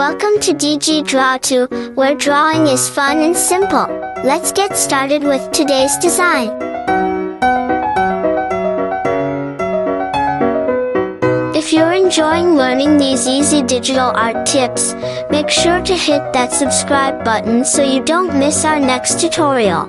Welcome to digidrawto, where drawing is fun and simple. Let's get started with today's design. If you're enjoying learning these easy digital art tips, make sure to hit that subscribe button so you don't miss our next tutorial.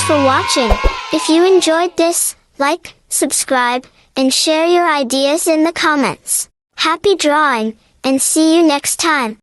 For watching. If you enjoyed this, like, subscribe, and share your ideas in the comments. Happy drawing, and see you next time.